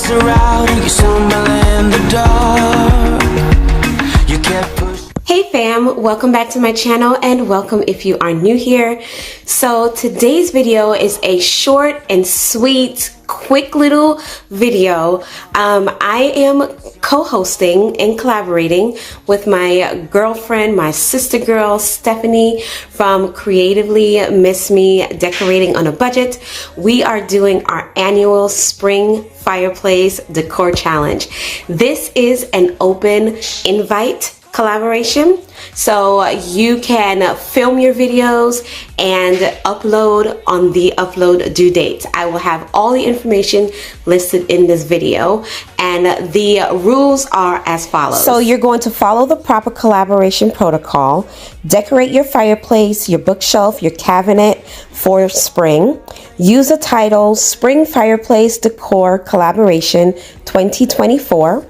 lights are out and you stumble in the dark. You can't push. Hey fam, welcome back to my channel and welcome if you are new here. So today's video is a short and sweet, quick little video. I am co-hosting and collaborating with my girlfriend, my sister girl, Stephanie from Creatively Miss Me Decorating on a Budget. We are doing our annual Spring Fireplace Decor Challenge. This is an open invite collaboration, so you can film your videos and upload on the upload due date. I will have all the information listed in this video, and the rules are as follows. So you're going to follow the proper collaboration protocol, decorate your fireplace, your bookshelf, your cabinet for spring. Use the title Spring Fireplace Decor Collaboration 2024.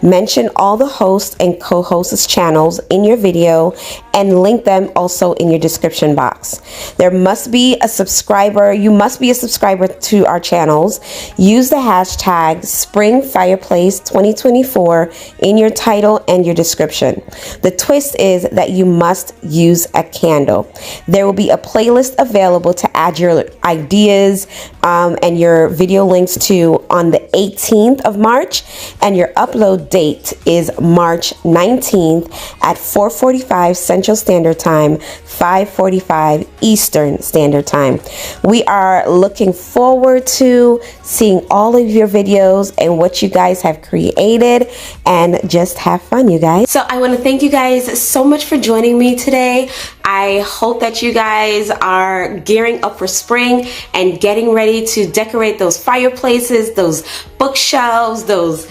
Mention all the hosts and co-hosts channels in your video and link them also in your description box. There must be a subscriber. You must be a subscriber to our channels. Use the hashtag Spring Fireplace 2024 in your title and your description. The twist is that you must use a candle. There will be a playlist available to add your ideas and your video links to on the 18th of March, and your upload date is March 19th at 4:45 Central Standard Time, 5:45 Eastern Standard Time. We are looking forward to seeing all of your videos and what you guys have created, and just have fun, you guys. So I want to thank you guys so much for joining me today. I hope that you guys are gearing up for spring and getting ready to decorate those fireplaces, those bookshelves, those,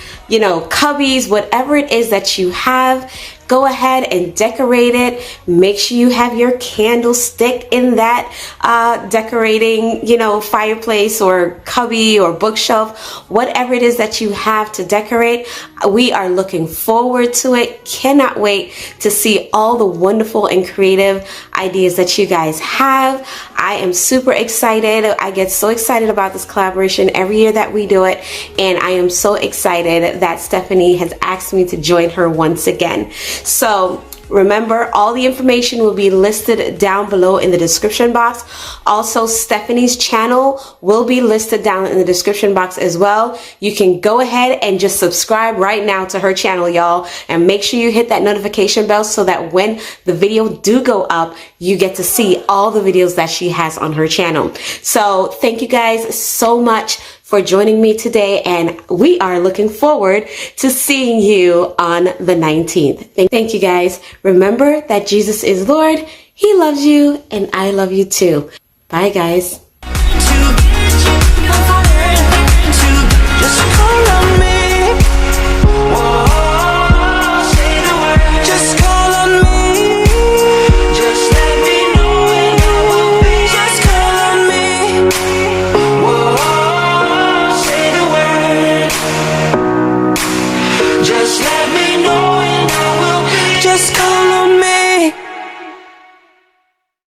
cubbies, whatever it is that you have. Go ahead and decorate it. Make sure you have your candlestick in that decorating, fireplace or cubby or bookshelf, whatever it is that you have to decorate. We are looking forward to it. Cannot wait to see all the wonderful and creative ideas that you guys have. I am super excited. I get so excited about this collaboration every year that we do it, and I am so excited that Stephanie has asked me to join her once again. So remember, all the information will be listed down below in the description box. Also, Stephanie's channel will be listed down in the description box as well. You can go ahead and just subscribe right now to her channel, y'all, and make sure you hit that notification bell so that when the video do go up, you get to see all the videos that she has on her channel. So thank you guys so much for joining me today, and we are looking forward to seeing you on the 19th. Thank you guys. Remember that Jesus is Lord. He loves you, and I love you too. Bye guys. Just call on